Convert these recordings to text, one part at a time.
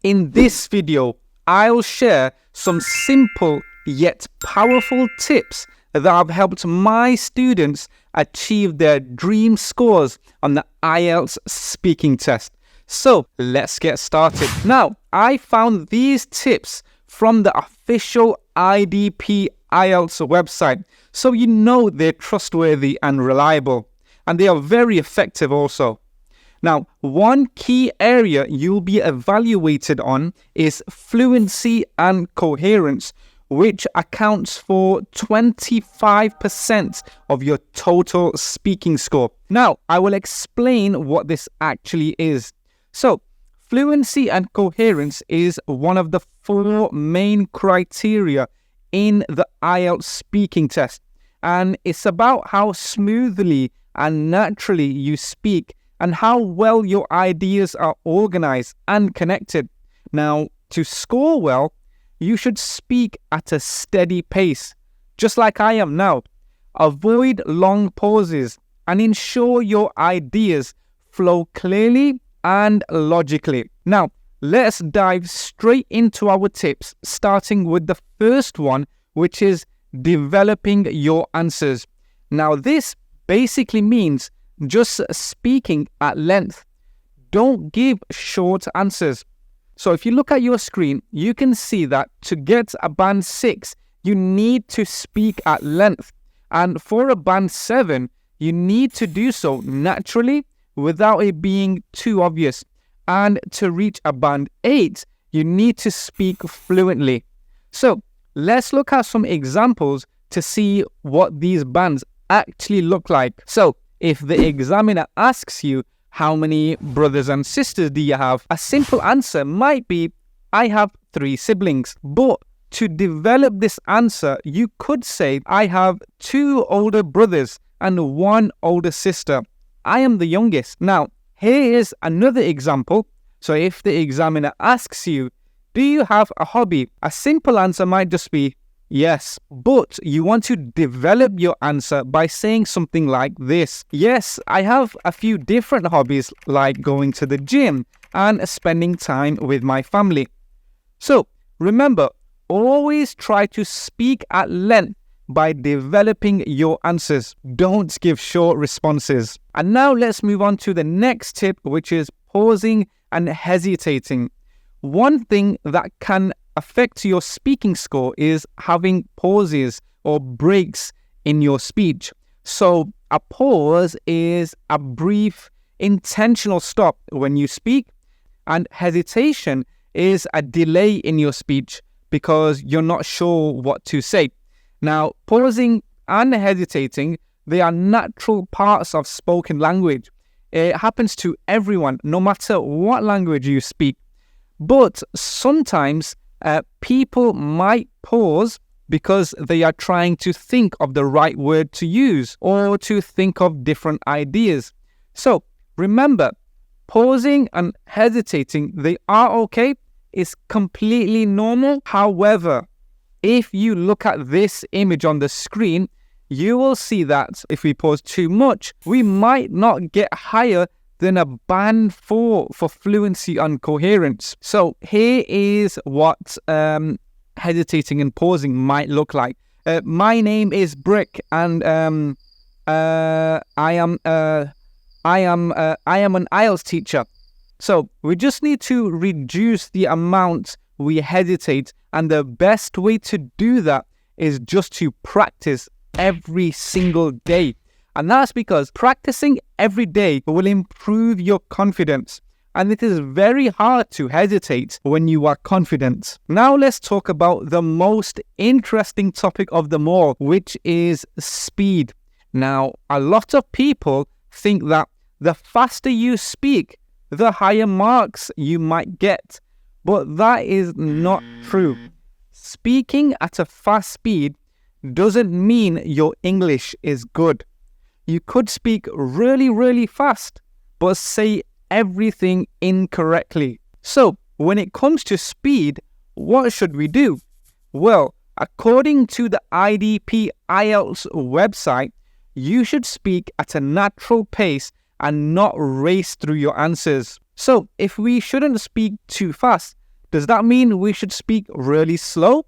In this video, I'll share some simple yet powerful tips that have helped my students achieve their dream scores on the IELTS speaking test. So let's get started. Now, I found these tips from the official IDP IELTS website, so you know they're trustworthy and reliable, and they are very effective also. Now, one key area you'll be evaluated on is fluency and coherence, which accounts for 25% of your total speaking score. Now, I will explain what this actually is. So, fluency and coherence is one of the 4 main criteria in the IELTS speaking test, and it's about how smoothly and naturally you speak and how well your ideas are organized and connected. Now, to score well, you should speak at a steady pace, just like I am now. Avoid long pauses and ensure your ideas flow clearly and logically. Now, let's dive straight into our tips, starting with the first one, which is developing your answers. Now, this basically means just speaking at length. Don't give short answers. So if you look at your screen, you can see that to get a band 6, you need to speak at length. And for a band 7, you need to do so naturally without it being too obvious. And to reach a band 8, you need to speak fluently. So let's look at some examples to see what these bands actually look like. So if the examiner asks you, how many brothers and sisters do you have? A simple answer might be, I have 3 siblings. But to develop this answer, you could say, I have 2 older brothers and 1 older sister. I am the youngest. Now, here is another example. So if the examiner asks you, do you have a hobby? A simple answer might just be, yes, but you want to develop your answer by saying something like this. Yes, I have a few different hobbies like going to the gym and spending time with my family. So remember, always try to speak at length by developing your answers. Don't give short responses. And now let's move on to the next tip, which is pausing and hesitating. One thing that can affect your speaking score is having pauses or breaks in your speech. So a pause is a brief, intentional stop when you speak, and hesitation is a delay in your speech because you're not sure what to say. Now, pausing and hesitating, they are natural parts of spoken language. It happens to everyone, no matter what language you speak. But sometimes people might pause because they are trying to think of the right word to use or to think of different ideas. So remember, pausing and hesitating, they are okay. It's completely normal. However, if you look at this image on the screen, you will see that if we pause too much, we might not get higher than a band 4 for fluency and coherence. So here is what hesitating and pausing might look like. My name is Brick, and I am an IELTS teacher. So we just need to reduce the amount we hesitate, and the best way to do that is just to practice every single day. And that's because practicing every day will improve your confidence. And it is very hard to hesitate when you are confident. Now let's talk about the most interesting topic of them all, which is speed. Now, a lot of people think that the faster you speak, the higher marks you might get. But that is not true. Speaking at a fast speed doesn't mean your English is good. You could speak really, really fast, but say everything incorrectly. So, when it comes to speed, what should we do? Well, according to the IDP IELTS website, you should speak at a natural pace and not race through your answers. So, if we shouldn't speak too fast, Does that mean we should speak really slow?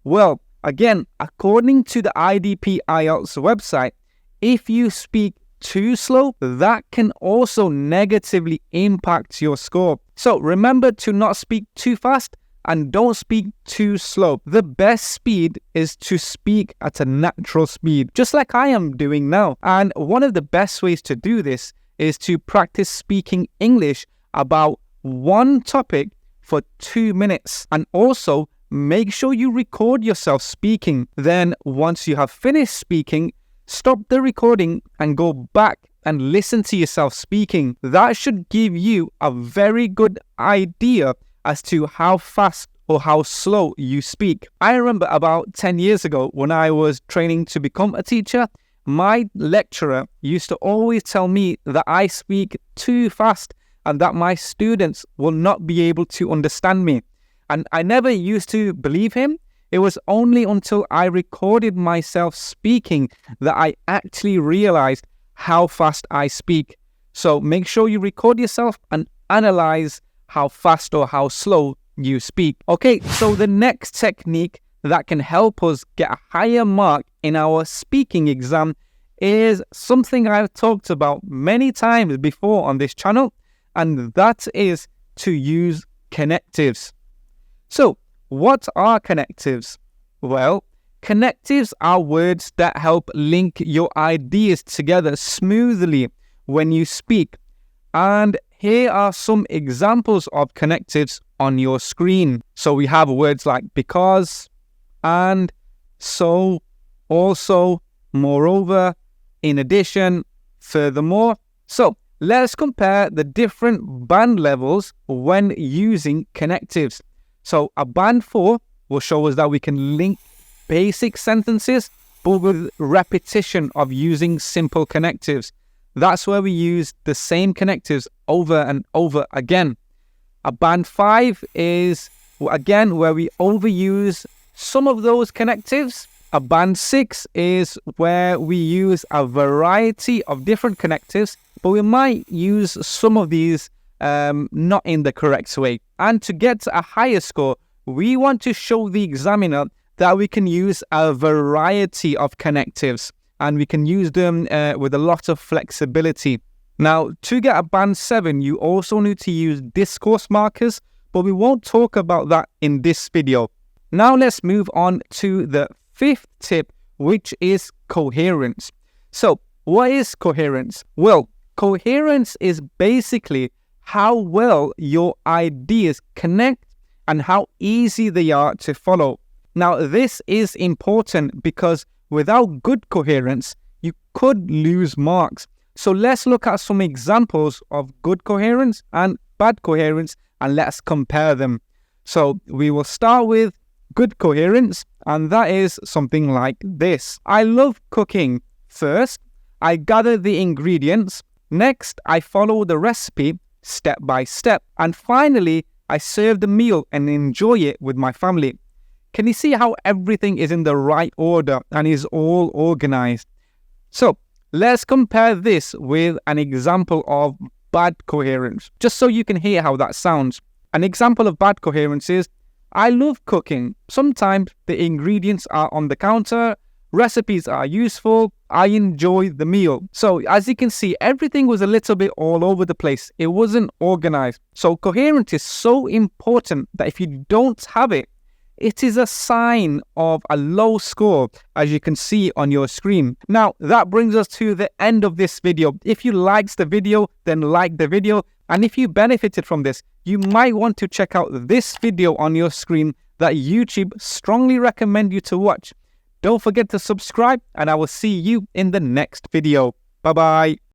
Well, again, according to the IDP IELTS website, if you speak too slow, that can also negatively impact your score. So remember to not speak too fast and don't speak too slow. The best speed is to speak at a natural speed, just like I am doing now. And one of the best ways to do this is to practice speaking English about one topic for 2 minutes. And also make sure you record yourself speaking. Then once you have finished speaking, stop the recording and go back and listen to yourself speaking. That should give you a very good idea as to how fast or how slow you speak. I remember about 10 years ago when I was training to become a teacher, my lecturer used to always tell me that I speak too fast and that my students will not be able to understand me. And I never used to believe him. It was only until I recorded myself speaking that I actually realized how fast I speak. So make sure you record yourself and analyze how fast or how slow you speak. Okay, so the next technique that can help us get a higher mark in our speaking exam is something I've talked about many times before on this channel, and that is to use connectives. So, what are connectives? Well, connectives are words that help link your ideas together smoothly when you speak. And here are some examples of connectives on your screen. So we have words like because, and, so, also, moreover, in addition, furthermore. So let's compare the different band levels when using connectives. So a band 4 will show us that we can link basic sentences, but with repetition of using simple connectives. That's where we use the same connectives over and over again. A band 5 is, again, where we overuse some of those connectives. A band 6 is where we use a variety of different connectives, but we might use some of these not in the correct way. And to get a higher score, we want to show the examiner that we can use a variety of connectives and we can use them with a lot of flexibility. Now, to get a band 7, you also need to use discourse markers, but we won't talk about that in this video. Now let's move on to the 5th tip, which is coherence. So what is coherence? Well, coherence is basically how well your ideas connect and how easy they are to follow. Now, this is important because without good coherence, you could lose marks. So let's look at some examples of good coherence and bad coherence and let's compare them. So we will start with good coherence, and that is something like this. I love cooking. First, I gather the ingredients. Next, I follow the recipe step by step. And finally, I serve the meal and enjoy it with my family. Can you see how everything is in the right order and is all organized? So let's compare this with an example of bad coherence, just so you can hear how that sounds. An example of bad coherence is, I love cooking. Sometimes the ingredients are on the counter, recipes are useful, I enjoy the meal. So as you can see, everything was a little bit all over the place. It wasn't organized. So coherence is so important that if you don't have it, it is a sign of a low score, as you can see on your screen. Now, that brings us to the end of this video. If you liked the video, then like the video. And if you benefited from this, you might want to check out this video on your screen that YouTube strongly recommend you to watch. Don't forget to subscribe, and I will see you in the next video. Bye-bye.